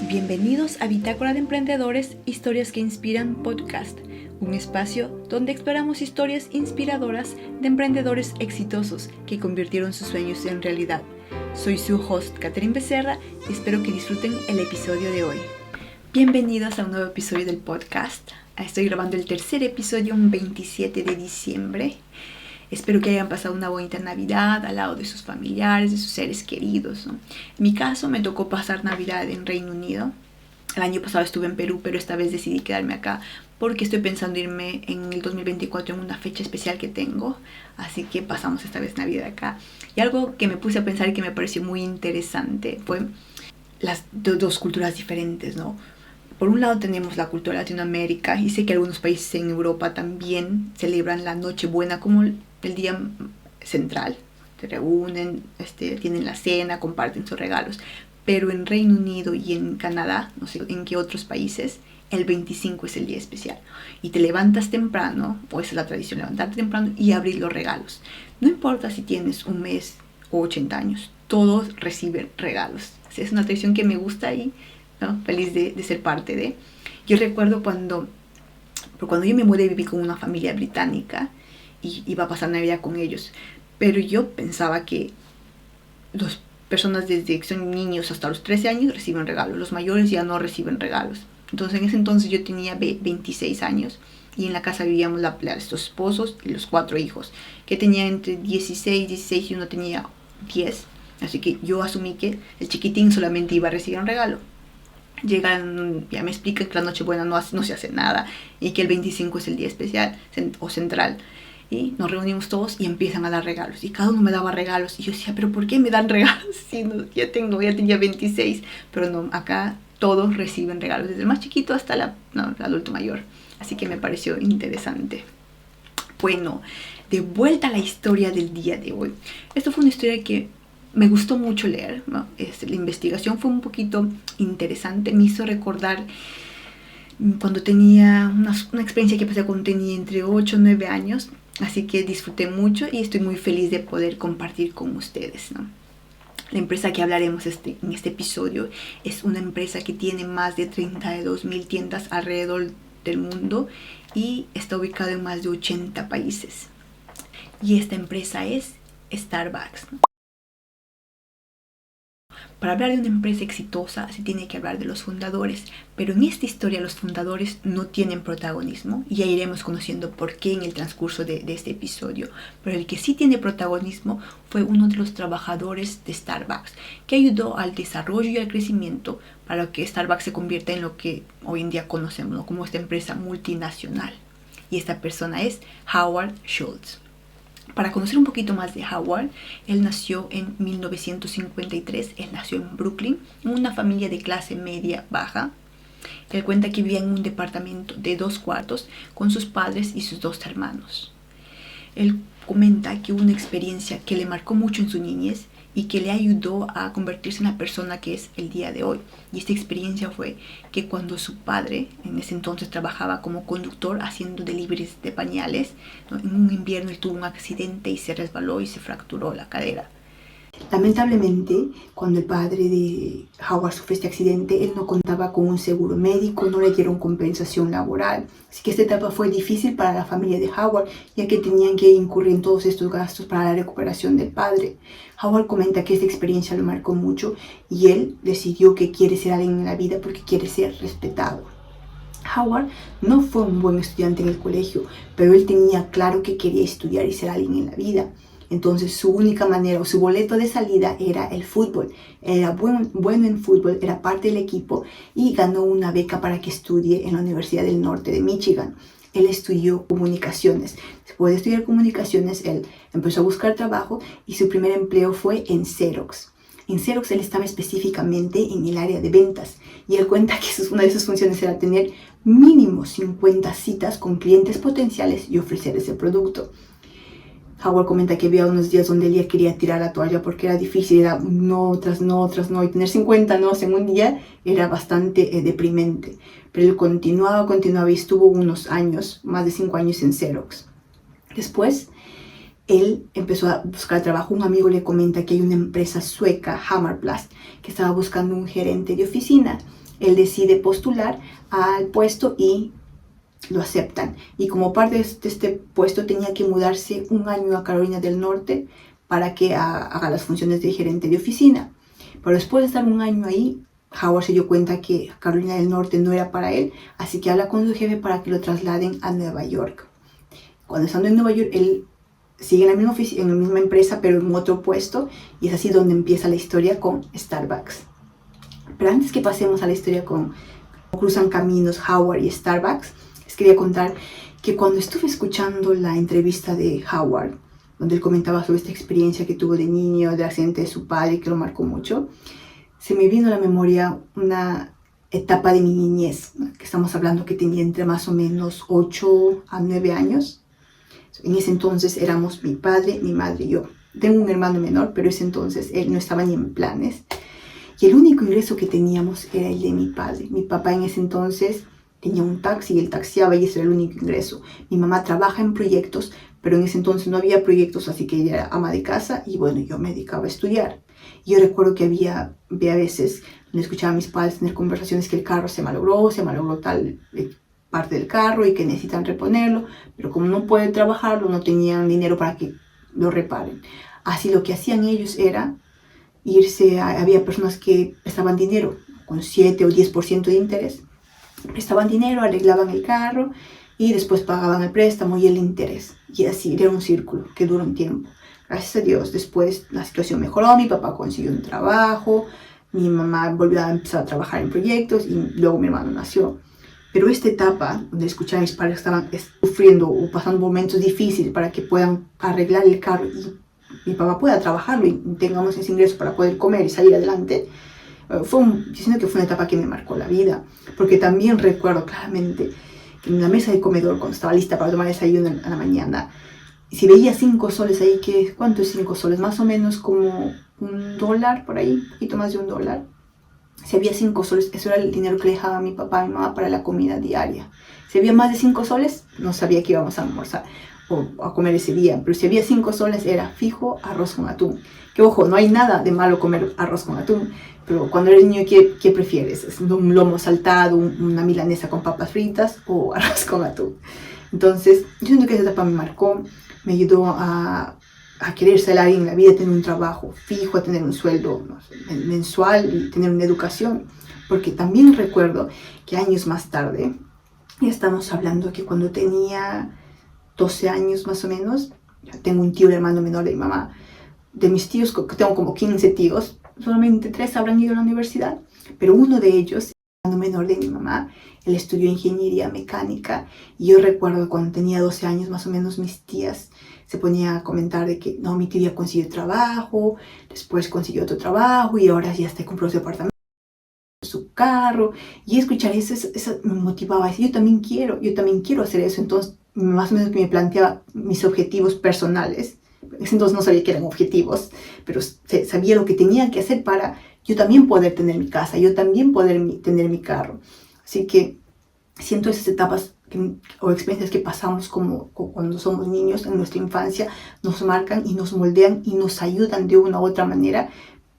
Bienvenidos a Bitácora de Emprendedores, Historias que Inspiran Podcast, un espacio donde exploramos historias inspiradoras de emprendedores exitosos que convirtieron sus sueños en realidad. Soy su host, Catherine Becerra, y espero que disfruten el episodio de hoy. Bienvenidos a un nuevo episodio del podcast. Estoy grabando el tercer episodio, un 27 de diciembre. Espero que hayan pasado una bonita Navidad al lado de sus familiares, de sus seres queridos, ¿no? En mi caso me tocó pasar Navidad en Reino Unido. El año pasado estuve en Perú, pero esta vez decidí quedarme acá porque estoy pensando irme en el 2024 en una fecha especial que tengo. Así que pasamos esta vez Navidad acá. Y algo que me puse a pensar y que me pareció muy interesante fue las dos culturas diferentes, ¿no? Por un lado tenemos la cultura de Latinoamérica y sé que algunos países en Europa también celebran la Nochebuena como el día central. Se reúnen, tienen la cena, comparten sus regalos. Pero en Reino Unido y en Canadá, no sé en qué otros países, el 25 es el día especial. Y te levantas temprano, o esa es la tradición, levantarte temprano y abrir los regalos. No importa si tienes un mes o 80 años, todos reciben regalos. Así es una tradición que me gusta y ¿no? Feliz de ser parte de. Yo recuerdo cuando yo me mudé, viví con una familia británica y iba a pasar Navidad con ellos. Pero yo pensaba que las personas desde que son niños hasta los 13 años reciben regalos. Los mayores ya no reciben regalos. Entonces en ese entonces yo tenía 26 años y en la casa vivíamos estos esposos y los 4 hijos, que tenían entre 16 y uno tenía 10. Así que yo asumí que el chiquitín solamente iba a recibir un regalo. Llegan, ya me explican que la Nochebuena no se hace nada y que el 25 es el día especial o central. Y nos reunimos todos y empiezan a dar regalos. Y cada uno me daba regalos. Y yo decía, ¿pero por qué me dan regalos? Si no, ya tenía 26. Pero no, acá todos reciben regalos, desde el más chiquito hasta el adulto mayor. Así que me pareció interesante. Bueno, de vuelta a la historia del día de hoy. Esto fue una historia que me gustó mucho leer, ¿no? La investigación fue un poquito interesante, me hizo recordar cuando tenía una experiencia que pasé cuando tenía entre 8 o 9 años, así que disfruté mucho y estoy muy feliz de poder compartir con ustedes, ¿no? La empresa que hablaremos en este episodio es una empresa que tiene más de 32,000 tiendas alrededor del mundo y está ubicada en más de 80 países. Y esta empresa es Starbucks, ¿no? Para hablar de una empresa exitosa se tiene que hablar de los fundadores, pero en esta historia los fundadores no tienen protagonismo y ya iremos conociendo por qué en el transcurso de este episodio. Pero el que sí tiene protagonismo fue uno de los trabajadores de Starbucks, que ayudó al desarrollo y al crecimiento para que Starbucks se convierta en lo que hoy en día conocemos, ¿no? Como esta empresa multinacional. Y esta persona es Howard Schultz. Para conocer un poquito más de Howard, él nació en 1953, él nació en Brooklyn, en una familia de clase media baja. Él cuenta que vivía en un departamento de 2 cuartos con sus padres y sus 2 hermanos. Él comenta que hubo una experiencia que le marcó mucho en su niñez y que le ayudó a convertirse en la persona que es el día de hoy. Y esta experiencia fue que cuando su padre, en ese entonces trabajaba como conductor haciendo deliveries de pañales, ¿no? En un invierno él tuvo un accidente y se resbaló y se fracturó la cadera. Lamentablemente, cuando el padre de Howard sufrió este accidente, él no contaba con un seguro médico, no le dieron compensación laboral. Así que esta etapa fue difícil para la familia de Howard, ya que tenían que incurrir en todos estos gastos para la recuperación del padre. Howard comenta que esta experiencia lo marcó mucho y él decidió que quiere ser alguien en la vida porque quiere ser respetado. Howard no fue un buen estudiante en el colegio, pero él tenía claro que quería estudiar y ser alguien en la vida. Entonces su única manera o su boleto de salida era el fútbol. Era bueno en fútbol, era parte del equipo y ganó una beca para que estudie en la Universidad del Norte de Michigan. Él estudió comunicaciones. Después de estudiar comunicaciones, él empezó a buscar trabajo y su primer empleo fue en Xerox. En Xerox él estaba específicamente en el área de ventas y él cuenta que una de sus funciones era tener mínimo 50 citas con clientes potenciales y ofrecer ese producto. Howard comenta que había unos días donde él ya quería tirar la toalla porque era difícil, era no tras no, y tener 50 no's en un día era bastante deprimente. Pero él continuaba y estuvo unos años, más de 5 años en Xerox. Después él empezó a buscar trabajo. Un amigo le comenta que hay una empresa sueca, Hammarplast, que estaba buscando un gerente de oficina. Él decide postular al puesto y lo aceptan. Y como parte de este puesto tenía que mudarse un año a Carolina del Norte para que haga las funciones de gerente de oficina. Pero después de estar un año ahí, Howard se dio cuenta que Carolina del Norte no era para él, así que habla con su jefe para que lo trasladen a Nueva York. Cuando estando en Nueva York, él sigue en la misma empresa, pero en otro puesto, y es así donde empieza la historia con Starbucks. Pero antes que pasemos a la historia con cruzan caminos Howard y Starbucks, les quería contar que cuando estuve escuchando la entrevista de Howard, donde él comentaba sobre esta experiencia que tuvo de niño, del accidente de su padre, que lo marcó mucho, se me vino a la memoria una etapa de mi niñez, que estamos hablando que tenía entre más o menos 8 a 9 años. En ese entonces éramos mi padre, mi madre y yo. Tengo un hermano menor, pero ese entonces él no estaba ni en planes. Y el único ingreso que teníamos era el de mi padre. Mi papá en ese entonces tenía un taxi y él taxiaba y ese era el único ingreso. Mi mamá trabaja en proyectos, pero en ese entonces no había proyectos, así que ella era ama de casa y bueno, yo me dedicaba a estudiar. Y yo recuerdo que había veces, me escuchaba a mis padres tener conversaciones que el carro se malogró tal parte del carro y que necesitan reponerlo, pero como no pueden trabajarlo, no tenían dinero para que lo reparen. Así lo que hacían ellos era irse, había personas que prestaban dinero con 7 o 10% de interés, prestaban dinero, arreglaban el carro y después pagaban el préstamo y el interés. Y así era un círculo que duró un tiempo. Gracias a Dios, después la situación mejoró, mi papá consiguió un trabajo, mi mamá volvió a empezar a trabajar en proyectos y luego mi hermano nació. Pero esta etapa, donde escuchaba a mis padres que estaban sufriendo o pasando momentos difíciles para que puedan arreglar el carro y mi papá pueda trabajarlo y tengamos ese ingreso para poder comer y salir adelante, yo siento que fue una etapa que me marcó la vida. Porque también recuerdo claramente que en la mesa de comedor, cuando estaba lista para tomar desayuno a la mañana, si veía 5 soles ahí, ¿cuánto es 5 soles? Más o menos como $1 por ahí, un poquito más de $1. Si había 5 soles, eso era el dinero que le dejaba a mi papá y mi mamá para la comida diaria. Si había más de 5 soles, no sabía que íbamos a almorzar o a comer ese día. Pero si había 5 soles, era fijo arroz con atún. Que ojo, no hay nada de malo comer arroz con atún. Pero cuando eres niño, ¿qué prefieres? ¿Es un lomo saltado, una milanesa con papas fritas o arroz con atún? Entonces, yo siento que esa etapa me marcó, me ayudó a querer ser alguien en la vida, tener un trabajo fijo, a tener un sueldo mensual y tener una educación. Porque también recuerdo que años más tarde, ya estamos hablando que cuando tenía 12 años más o menos, ya tengo un tío, el hermano menor de mi mamá, de mis tíos, que tengo como 15 tíos, solamente 3 habrán ido a la universidad, pero uno de ellos, el hermano menor de mi mamá, él estudió ingeniería mecánica y yo recuerdo que cuando tenía 12 años más o menos mis tías se ponía a comentar de que no, mi tío ya consiguió trabajo, después consiguió otro trabajo y ahora ya está compró su apartamento, su carro, y escuchar eso me motivaba a decir, yo también quiero hacer eso. Entonces más o menos me planteaba mis objetivos personales. En ese entonces no sabía que eran objetivos, pero sabía lo que tenía que hacer para yo también poder tener mi casa, yo también poder tener mi carro. Así que siento esas etapas o experiencias que pasamos como cuando somos niños en nuestra infancia nos marcan y nos moldean y nos ayudan de una u otra manera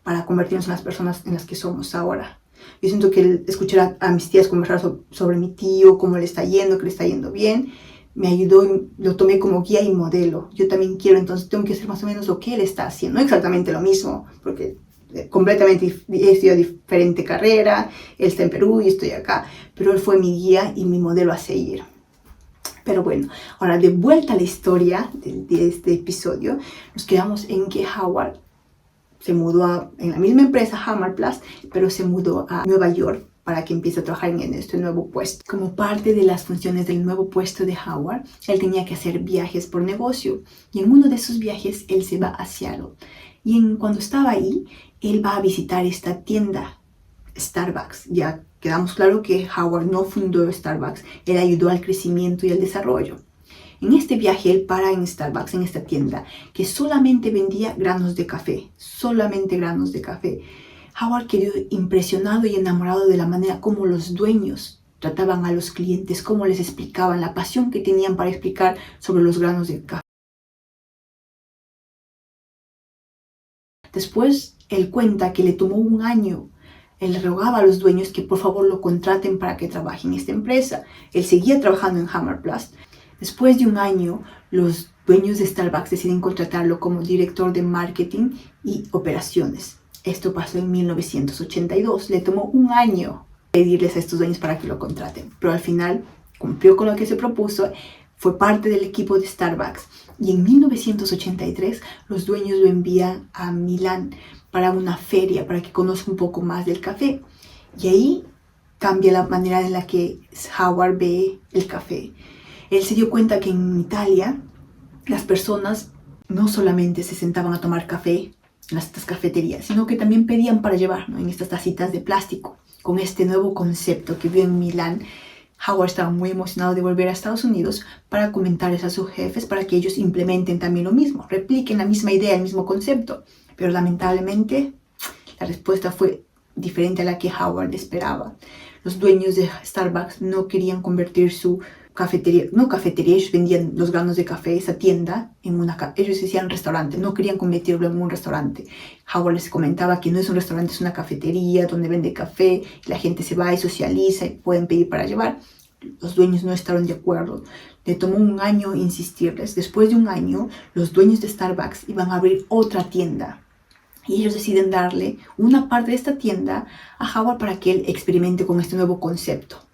para convertirnos en las personas en las que somos ahora. Yo siento que escuchar a mis tías conversar sobre mi tío, cómo le está yendo, que le está yendo bien, me ayudó y lo tomé como guía y modelo. Yo también quiero, entonces tengo que hacer más o menos lo que él está haciendo. No exactamente lo mismo, porque completamente he estudiado diferente carrera, él está en Perú y estoy acá, pero él fue mi guía y mi modelo a seguir. Pero bueno, ahora de vuelta a la historia de este episodio, nos quedamos en que Howard se mudó en la misma empresa, Hammarplast, pero se mudó a Nueva York para que empiece a trabajar en este nuevo puesto. Como parte de las funciones del nuevo puesto de Howard, él tenía que hacer viajes por negocio. Y en uno de esos viajes, él se va a Seattle. Y cuando estaba ahí, él va a visitar esta tienda, Starbucks. Ya quedamos claro que Howard no fundó Starbucks, él ayudó al crecimiento y al desarrollo. En este viaje él para en Starbucks, en esta tienda, que solamente vendía granos de café, solamente granos de café. Howard quedó impresionado y enamorado de la manera como los dueños trataban a los clientes, cómo les explicaban, la pasión que tenían para explicar sobre los granos de café. Después, él cuenta que le tomó un año. Él le rogaba a los dueños que por favor lo contraten para que trabaje en esta empresa. Él seguía trabajando en Hammerplast. Después de un año, los dueños de Starbucks deciden contratarlo como director de marketing y operaciones. Esto pasó en 1982. Le tomó un año pedirles a estos dueños para que lo contraten, pero al final cumplió con lo que se propuso, fue parte del equipo de Starbucks, y en 1983 los dueños lo envían a Milán para una feria, para que conozca un poco más del café, y ahí cambia la manera en la que Howard ve el café. Él se dio cuenta que en Italia las personas no solamente se sentaban a tomar café en estas cafeterías, sino que también pedían para llevar, ¿no?, en estas tacitas de plástico. Con este nuevo concepto que vio en Milán, Howard estaba muy emocionado de volver a Estados Unidos para comentarles a sus jefes para que ellos implementen también lo mismo, repliquen la misma idea, el mismo concepto. Pero lamentablemente la respuesta fue diferente a la que Howard esperaba. Los dueños de Starbucks no querían convertir su cafetería, ellos vendían los granos de café, esa tienda, ellos decían restaurante, no querían convertirlo en un restaurante. Howard les comentaba que no es un restaurante, es una cafetería donde vende café, la gente se va y socializa y pueden pedir para llevar. Los dueños no estaban de acuerdo. Le tomó un año insistirles. Después de un año, los dueños de Starbucks iban a abrir otra tienda. Y ellos deciden darle una parte de esta tienda a Howard para que él experimente con este nuevo concepto.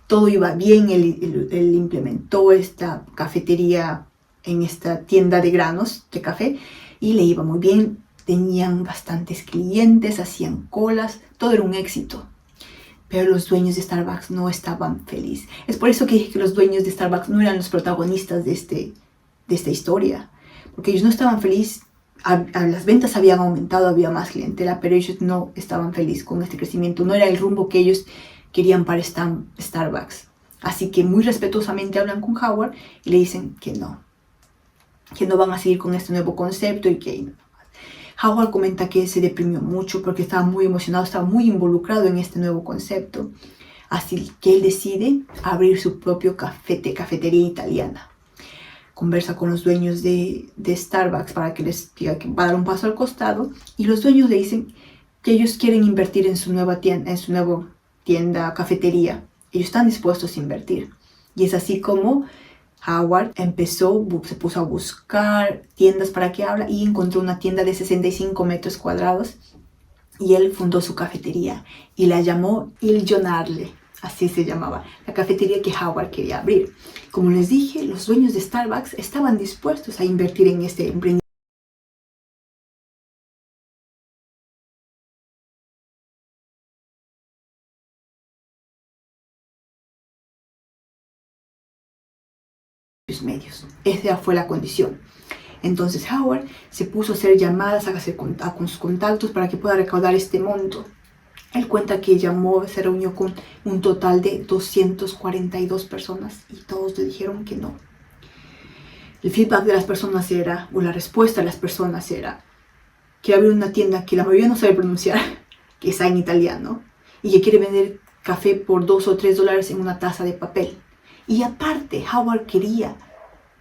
Todo iba bien, él implementó esta cafetería en esta tienda de granos de café y le iba muy bien. Tenían bastantes clientes, hacían colas, todo era un éxito. Pero los dueños de Starbucks no estaban felices. Es por eso que dije que los dueños de Starbucks no eran los protagonistas de esta historia. Porque ellos no estaban felices. Las ventas habían aumentado, había más clientela, pero ellos no estaban felices con este crecimiento. No era el rumbo que ellos querían para Starbucks. Así que muy respetuosamente hablan con Howard y le dicen que no van a seguir con este nuevo concepto y que Howard comenta que se deprimió mucho porque estaba muy emocionado, estaba muy involucrado en este nuevo concepto. Así que él decide abrir su propio cafetería italiana. Conversa con los dueños de Starbucks para que les diga que va a dar un paso al costado, y los dueños le dicen que ellos quieren invertir en su nueva tienda, cafetería. Ellos están dispuestos a invertir. Y es así como Howard se puso a buscar tiendas para que abra y encontró una tienda de 65 metros cuadrados y él fundó su cafetería y la llamó Il Giornale, así se llamaba, la cafetería que Howard quería abrir. Como les dije, los dueños de Starbucks estaban dispuestos a invertir en este emprendimiento. Medios. Esa fue la condición. Entonces Howard se puso a hacer llamadas, con sus contactos para que pueda recaudar este monto. Él cuenta que se reunió con un total de 242 personas y todos le dijeron que no. El feedback de las personas la respuesta de las personas era que abrir una tienda que la mayoría no sabe pronunciar, que está en italiano, y que quiere vender café por $2 o $3 en una taza de papel. Y aparte, Howard quería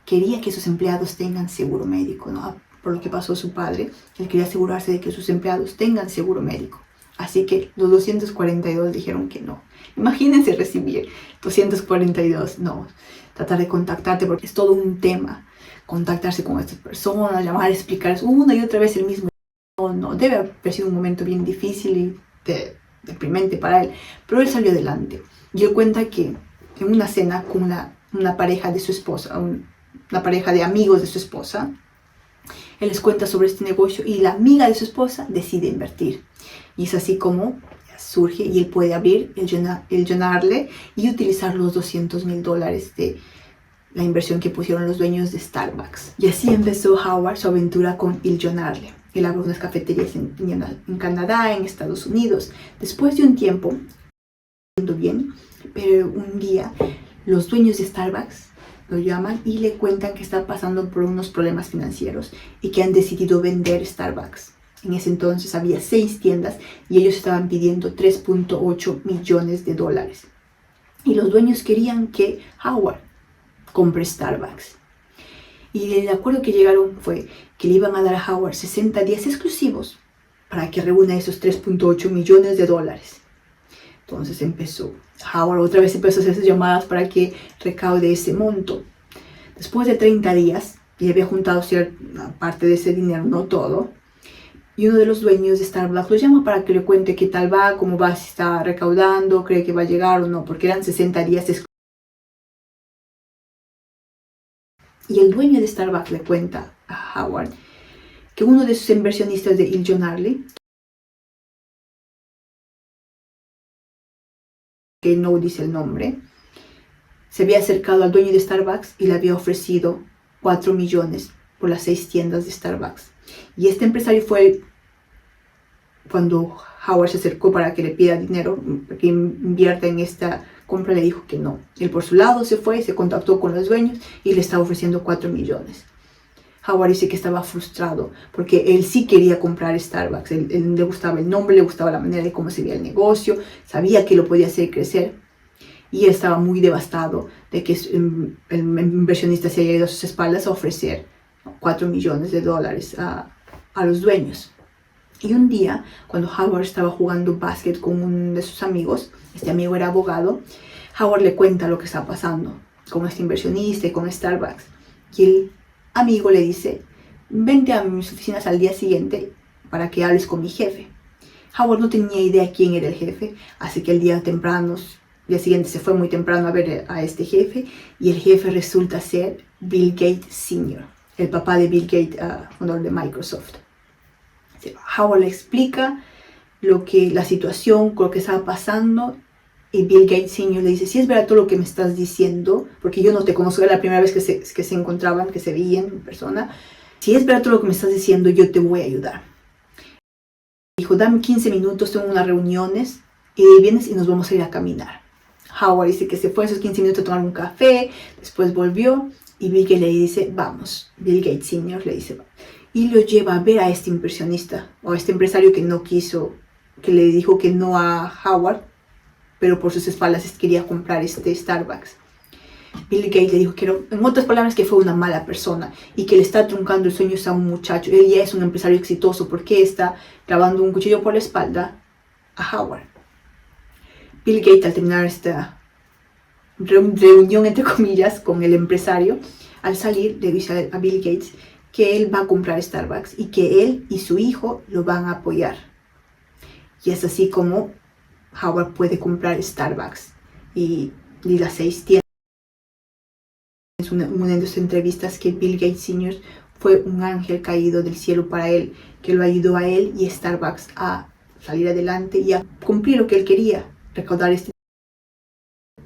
que sus empleados tengan seguro médico, ¿no? Por lo que pasó su padre, él quería asegurarse de que sus empleados tengan seguro médico. Así que los 242 dijeron que no. Imagínense recibir 242, no. Tratar de contactarte, porque es todo un tema. Contactarse con estas personas, llamar, explicarles una y otra vez el mismo. No, debe haber sido un momento bien difícil y deprimente para él. Pero él salió adelante. Y él cuenta que en una cena con una pareja de su esposa, una pareja de amigos de su esposa, él les cuenta sobre este negocio y la amiga de su esposa decide invertir. Y es así como surge y él puede abrir el Giornale y utilizar los $200,000 de la inversión que pusieron los dueños de Starbucks. Y así empezó Howard su aventura con Il Giornale. Él abrió unas cafeterías en Canadá, en Estados Unidos. Después de un tiempo, bien, pero un día los dueños de Starbucks lo llaman y le cuentan que están pasando por unos problemas financieros y que han decidido vender Starbucks. En ese entonces había 6 tiendas y ellos estaban pidiendo $3.8 millones. Y los dueños querían que Howard compre Starbucks. Y el acuerdo que llegaron fue que le iban a dar a Howard 60 días exclusivos para que reúna esos 3.8 millones de dólares. Entonces Howard otra vez empezó a hacer sus llamadas para que recaude ese monto. Después de 30 días, ya había juntado cierta parte de ese dinero, no todo, y uno de los dueños de Starbucks lo llama para que le cuente qué tal va, cómo va, si está recaudando, cree que va a llegar o no, porque eran 60 días exclusivos. Y el dueño de Starbucks le cuenta a Howard que uno de sus inversionistas de Il Giornale, que no dice el nombre, se había acercado al dueño de Starbucks y le había ofrecido 4 millones por las 6 tiendas de Starbucks. Y este empresario fue cuando Howard se acercó para que le pida dinero, para que invierta en esta compra, le dijo que no. Él por su lado se fue, se contactó con los dueños y le estaba ofreciendo 4 millones. Howard dice que estaba frustrado porque él sí quería comprar Starbucks. Él le gustaba el nombre, le gustaba la manera de cómo se veía el negocio, sabía que lo podía hacer crecer. Y él estaba muy devastado de que el inversionista se haya ido a sus espaldas a ofrecer 4 millones de dólares a los dueños. Y un día, cuando Howard estaba jugando básquet con uno de sus amigos, este amigo era abogado, Howard le cuenta lo que está pasando con este inversionista y con Starbucks. Y el amigo le dice, vente a mis oficinas al día siguiente para que hables con mi jefe. Howard no tenía idea quién era el jefe, así que el día siguiente se fue muy temprano a ver a este jefe, y el jefe resulta ser Bill Gates Sr., el papá de Bill Gates, fundador de Microsoft. Howard le explica la situación, lo que estaba pasando, y Bill Gates Sr. le dice, si es verdad todo lo que me estás diciendo, porque yo no te conozco, era la primera vez que se encontraban, que se veían en persona, si es verdad todo lo que me estás diciendo, yo te voy a ayudar. Dijo, dame 15 minutos, tengo unas reuniones, y vienes y nos vamos a ir a caminar. Howard dice que se fue esos 15 minutos a tomar un café, después volvió, y Bill Gates le dice, vamos. Bill Gates Sr. le dice, y lo lleva a ver a este inversionista, o a este empresario que le dijo que no a Howard, pero por sus espaldas quería comprar este Starbucks. Bill Gates le dijo en otras palabras, que fue una mala persona y que le está truncando el sueño a un muchacho. Él ya es un empresario exitoso, ¿por qué está clavando un cuchillo por la espalda a Howard? Bill Gates, al terminar esta reunión, entre comillas, con el empresario, al salir le dice a Bill Gates que él va a comprar Starbucks y que él y su hijo lo van a apoyar. Y es así como Howard puede comprar Starbucks y las 6 tiendas. Es una de las entrevistas que Bill Gates Sr. fue un ángel caído del cielo para él, que lo ayudó a él y a Starbucks a salir adelante y a cumplir lo que él quería, recaudar este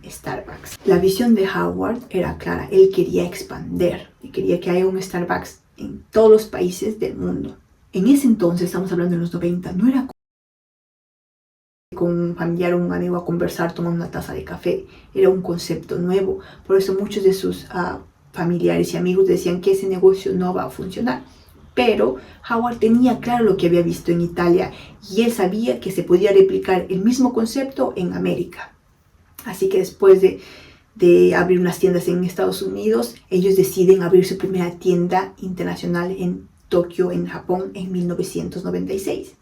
Starbucks. La visión de Howard era clara, él quería expandir y quería que haya un Starbucks en todos los países del mundo. En ese entonces, estamos hablando de los 90, no era con un familiar o un amigo a conversar tomando una taza de café, era un concepto nuevo. Por eso muchos de sus familiares y amigos decían que ese negocio no va a funcionar. Pero Howard tenía claro lo que había visto en Italia y él sabía que se podía replicar el mismo concepto en América. Así que después de abrir unas tiendas en Estados Unidos, ellos deciden abrir su primera tienda internacional en Tokio, en Japón, en 1996.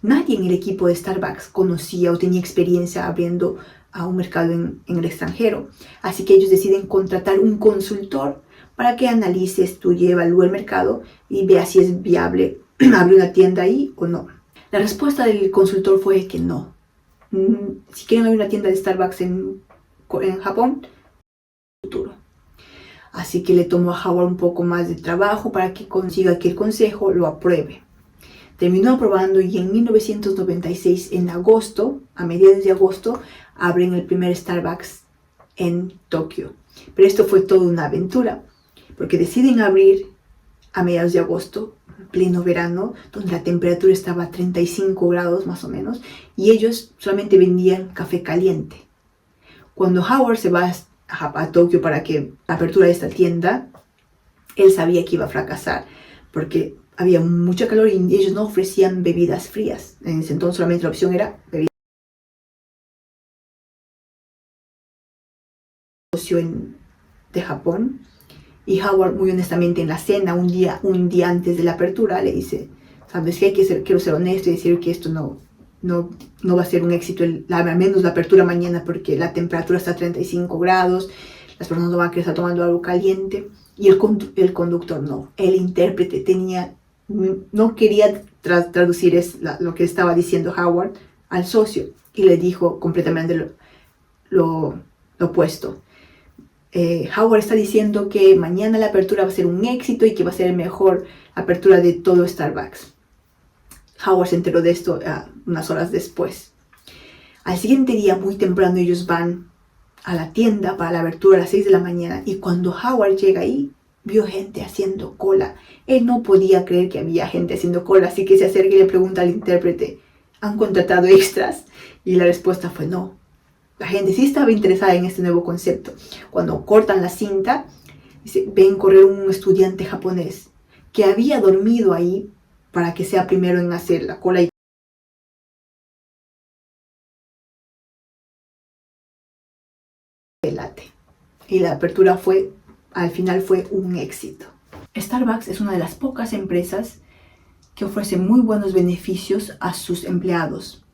Nadie en el equipo de Starbucks conocía o tenía experiencia abriendo a un mercado en el extranjero. Así que ellos deciden contratar un consultor para que analice, estudie, evalúe el mercado y vea si es viable abrir una tienda ahí o no. La respuesta del consultor fue que no. Si quieren abrir una tienda de Starbucks en Japón, futuro. Así que le tomó a Howard un poco más de trabajo para que consiga que el consejo lo apruebe. Terminó aprobando y en 1996, en agosto, a mediados de agosto, abren el primer Starbucks en Tokio. Pero esto fue toda una aventura, porque deciden abrir a mediados de agosto, en pleno verano, donde la temperatura estaba a 35 grados más o menos, y ellos solamente vendían café caliente. Cuando Howard se va a Tokio para que la apertura de esta tienda, él sabía que iba a fracasar, porque había mucha calor y ellos no ofrecían bebidas frías. En ese entonces solamente la opción era bebidas de Japón. Y Howard, muy honestamente, en la cena, un día antes de la apertura, le dice, ¿sabes qué? Quiero ser honesto y decir que esto no va a ser un éxito, al menos la apertura mañana, porque la temperatura está a 35 grados, las personas no van a querer estar tomando algo caliente. Y el conductor no, el intérprete no quería traducir lo que estaba diciendo Howard al socio, y le dijo completamente lo opuesto. Howard está diciendo que mañana la apertura va a ser un éxito y que va a ser la mejor apertura de todo Starbucks. Howard se enteró de esto unas horas después. Al siguiente día, muy temprano, ellos van a la tienda para la apertura a las 6 de la mañana, y cuando Howard llega ahí, vio gente haciendo cola. Él no podía creer que había gente haciendo cola, así que se acerca y le pregunta al intérprete, ¿han contratado extras? Y la respuesta fue no. La gente sí estaba interesada en este nuevo concepto. Cuando cortan la cinta, ven correr un estudiante japonés que había dormido ahí para que sea primero en hacer la cola y el latte. Y la apertura al final fue un éxito. Starbucks es una de las pocas empresas que ofrece muy buenos beneficios a sus empleados,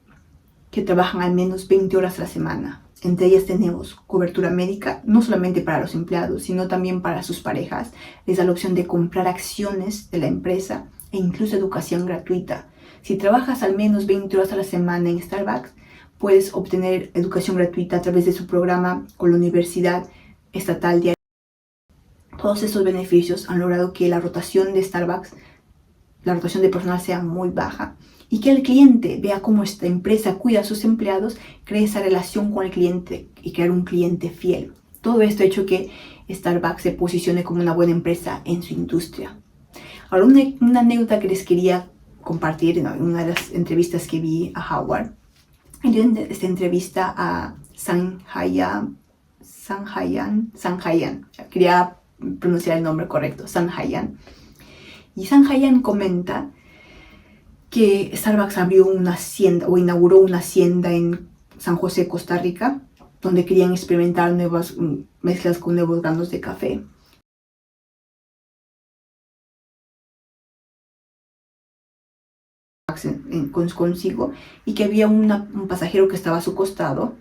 que trabajan al menos 20 horas a la semana. Entre ellas tenemos cobertura médica, no solamente para los empleados, sino también para sus parejas. Les da la opción de comprar acciones de la empresa e incluso educación gratuita. Si trabajas al menos 20 horas a la semana en Starbucks, puedes obtener educación gratuita a través de su programa con la Universidad Estatal de Arizona. Todos estos beneficios han logrado que la rotación de Starbucks, la rotación de personal, sea muy baja, y que el cliente vea cómo esta empresa cuida a sus empleados, cree esa relación con el cliente y crear un cliente fiel. Todo esto ha hecho que Starbucks se posicione como una buena empresa en su industria. Ahora, una anécdota que les quería compartir en una de las entrevistas que vi a Howard. En esta entrevista a Sang Hayan, quería pronunciar el nombre correcto, Sang Hayan. Y Sang Hayan comenta que Starbucks abrió una hacienda o inauguró una hacienda en San José, Costa Rica, donde querían experimentar nuevas mezclas con nuevos granos de café. Consigo, y que había un pasajero que estaba a su costado.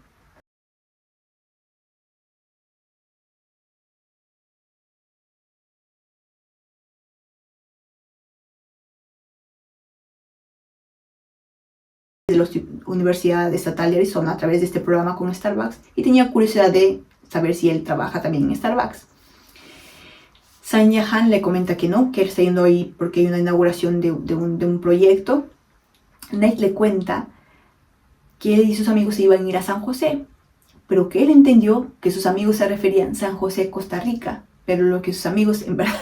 De la Universidad Estatal de Arizona a través de este programa con Starbucks, y tenía curiosidad de saber si él trabaja también en Starbucks. Sanya Han le comenta que no, que él está yendo ahí porque hay una inauguración de un proyecto. Nate le cuenta que él y sus amigos se iban a ir a San José, pero que él entendió que sus amigos se referían a San José, Costa Rica, pero lo que sus amigos en verdad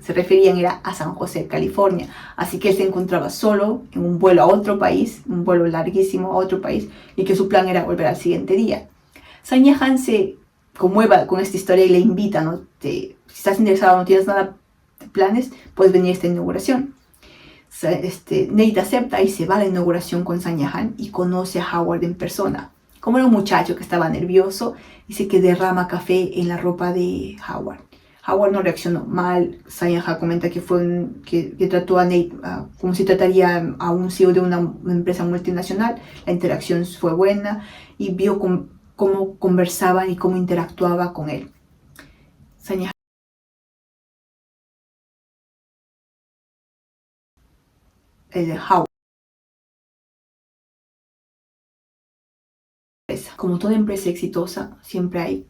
se referían era a San José, California. Así que él se encontraba solo en un vuelo a otro país, un vuelo larguísimo a otro país, y que su plan era volver al siguiente día. Sanya Han se conmueva con esta historia y le invita, ¿no? Si estás interesado, no tienes nada de planes, puedes venir a esta inauguración. Nate acepta y se va a la inauguración con Sanya Han y conoce a Howard en persona. Como era un muchacho que estaba nervioso, dice que derrama café en la ropa de Howard. Howard no reaccionó mal. Sanya Han comenta que que trató a Nate como si trataría a un CEO de una empresa multinacional. La interacción fue buena y vio cómo conversaban y cómo interactuaba con él. Sanya Howard. Como toda empresa exitosa, siempre hay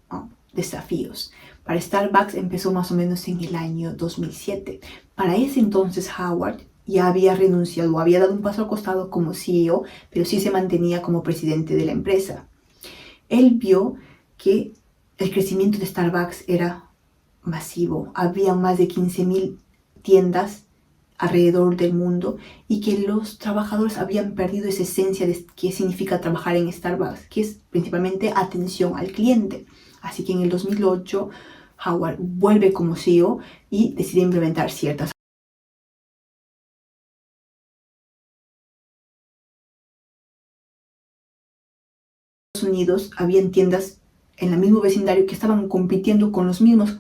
desafíos. Para Starbucks empezó más o menos en el año 2007. Para ese entonces Howard ya había renunciado, había dado un paso al costado como CEO, pero sí se mantenía como presidente de la empresa. Él vio que el crecimiento de Starbucks era masivo. Había más de 15,000 tiendas alrededor del mundo, y que los trabajadores habían perdido esa esencia de qué significa trabajar en Starbucks, que es principalmente atención al cliente. Así que en el 2008 Howard vuelve como CEO y decide implementar ciertas Estados Unidos. Habían tiendas en el mismo vecindario que estaban compitiendo con los mismos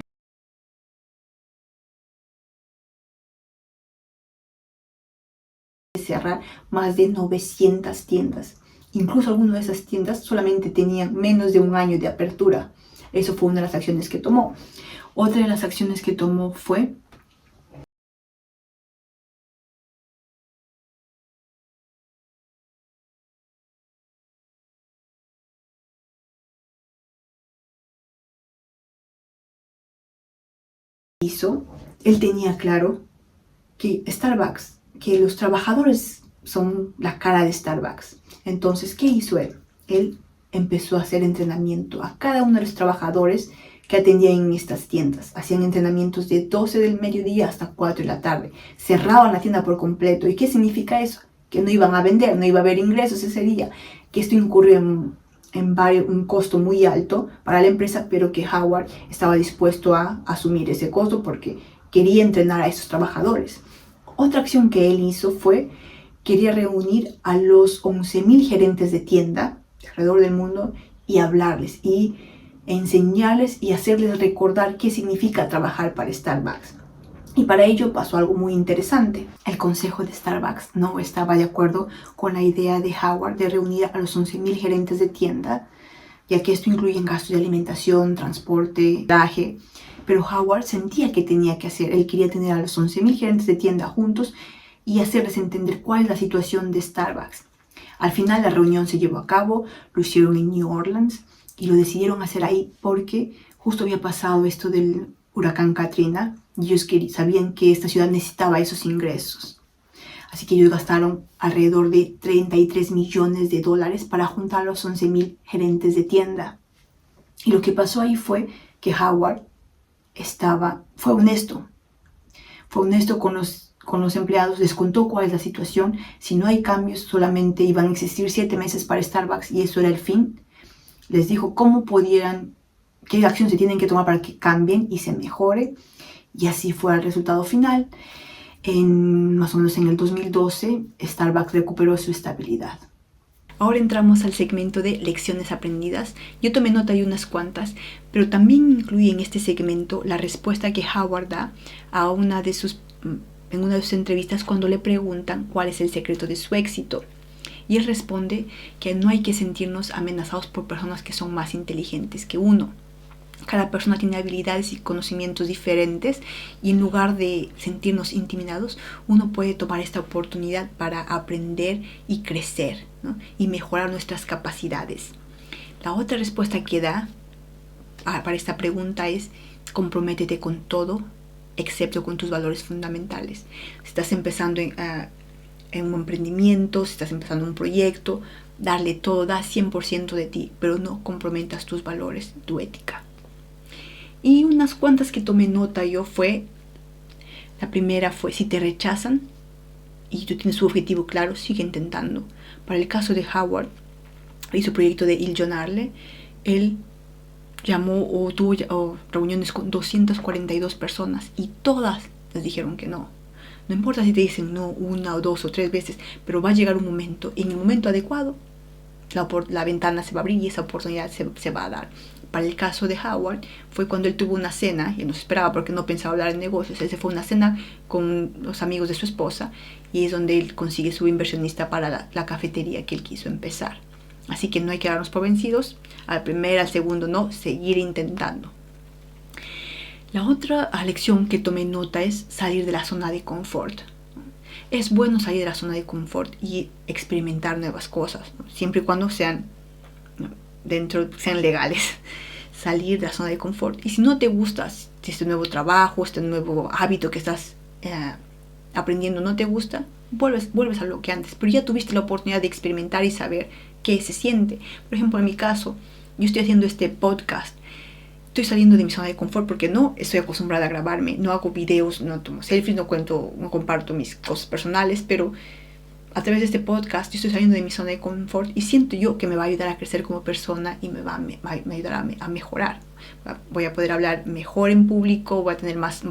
agarrar más de 900 tiendas. Incluso algunas de esas tiendas solamente tenían menos de un año de apertura. Eso fue una de las acciones que tomó. Otra de las acciones que tomó fue él tenía claro que Starbucks, que los trabajadores son la cara de Starbucks. Entonces, ¿qué hizo él? Él empezó a hacer entrenamiento a cada uno de los trabajadores que atendían en estas tiendas. Hacían entrenamientos de 12 del mediodía hasta 4 de la tarde. Cerraban la tienda por completo. ¿Y qué significa eso? Que no iban a vender, no iba a haber ingresos ese día. Que esto incurrió en un costo muy alto para la empresa, pero que Howard estaba dispuesto a asumir ese costo porque quería entrenar a esos trabajadores. Otra acción que él hizo fue, quería reunir a los 11,000 gerentes de tienda alrededor del mundo y hablarles y enseñarles y hacerles recordar qué significa trabajar para Starbucks. Y para ello pasó algo muy interesante. El consejo de Starbucks no estaba de acuerdo con la idea de Howard de reunir a los 11,000 gerentes de tienda, ya que esto incluye gastos de alimentación, transporte, viaje. Pero Howard sentía que tenía que hacer. Él quería tener a los 11,000 gerentes de tienda juntos y hacerles entender cuál es la situación de Starbucks. Al final la reunión se llevó a cabo, lo hicieron en New Orleans y lo decidieron hacer ahí porque justo había pasado esto del huracán Katrina y ellos sabían que esta ciudad necesitaba esos ingresos. Así que ellos gastaron alrededor de $33 millones para juntar a los 11,000 gerentes de tienda. Y lo que pasó ahí fue que Howard fue honesto con los empleados, les contó cuál es la situación. Si no hay cambios, solamente iban a existir 7 meses para Starbucks y eso era el fin. Les dijo qué acción se tienen que tomar para que cambien y se mejore. Y así fue el resultado final. Más o menos en el 2012, Starbucks recuperó su estabilidad. Ahora entramos al segmento de lecciones aprendidas. Yo tomé nota de unas cuantas, pero también incluye en este segmento la respuesta que Howard da en una de sus entrevistas cuando le preguntan cuál es el secreto de su éxito. Y él responde que no hay que sentirnos amenazados por personas que son más inteligentes que uno. Cada persona tiene habilidades y conocimientos diferentes y en lugar de sentirnos intimidados, uno puede tomar esta oportunidad para aprender y crecer, ¿no? Y mejorar nuestras capacidades. La otra respuesta que da para esta pregunta es: comprométete con todo excepto con tus valores fundamentales. Si estás empezando en un emprendimiento, si estás empezando un proyecto, darle todo, da 100% de ti, pero no comprometas tus valores, tu ética. Y unas cuantas que tomé nota yo la primera fue: si te rechazan y tú tienes su objetivo claro, sigue intentando. Para el caso de Howard y su proyecto de Il Giornale, él llamó o tuvo reuniones con 242 personas y todas les dijeron que no. No importa si te dicen no 1 o 2 o 3 veces, pero va a llegar un momento, en el momento adecuado, la ventana se va a abrir y esa oportunidad se va a dar. Para el caso de Howard, fue cuando él tuvo una cena, y no se esperaba porque no pensaba hablar de negocios. Él se fue a una cena con los amigos de su esposa y es donde él consigue su inversionista para la cafetería que él quiso empezar. Así que no hay que darnos por vencidos. Al primero, al segundo no, seguir intentando. La otra lección que tomé nota es salir de la zona de confort. Es bueno salir de la zona de confort y experimentar nuevas cosas, ¿no? Siempre y cuando sean legales. Salir de la zona de confort. Y si no te gusta, si este nuevo trabajo, este nuevo hábito que estás aprendiendo no te gusta, vuelves a lo que antes. Pero ya tuviste la oportunidad de experimentar y saber qué se siente. Por ejemplo, en mi caso, yo estoy haciendo este podcast. Estoy saliendo de mi zona de confort porque no estoy acostumbrada a grabarme, no hago videos, no tomo selfies, no comparto mis cosas personales, pero a través de este podcast yo estoy saliendo de mi zona de confort y siento yo que me va a ayudar a crecer como persona y me va a ayudar a mejorar. Voy a poder hablar mejor en público, voy a tener más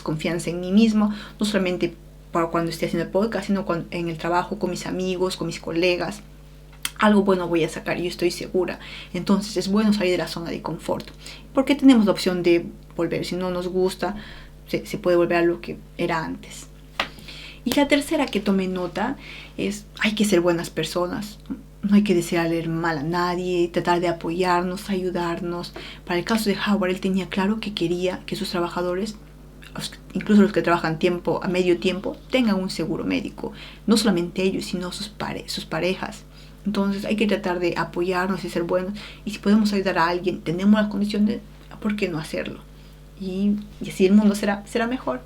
confianza en mí mismo, no solamente para cuando esté haciendo el podcast, sino en el trabajo, con mis amigos, con mis colegas. Algo bueno voy a sacar, yo estoy segura. Entonces es bueno salir de la zona de confort, porque tenemos la opción de volver. Si no nos gusta, se puede volver a lo que era antes. Y la tercera que tomé nota es, hay que ser buenas personas. No hay que desearle mal a nadie, tratar de apoyarnos, ayudarnos. Para el caso de Howard, él tenía claro que quería que sus trabajadores, incluso los que trabajan a medio tiempo, tengan un seguro médico. No solamente ellos, sino sus parejas. Entonces hay que tratar de apoyarnos y ser buenos. Y si podemos ayudar a alguien, tenemos las condiciones, ¿por qué no hacerlo? Y así el mundo será mejor.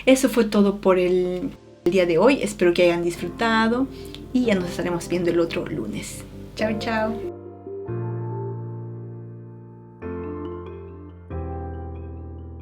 Eso fue todo por el día de hoy. Espero que hayan disfrutado y ya nos estaremos viendo el otro lunes. Chao, chao.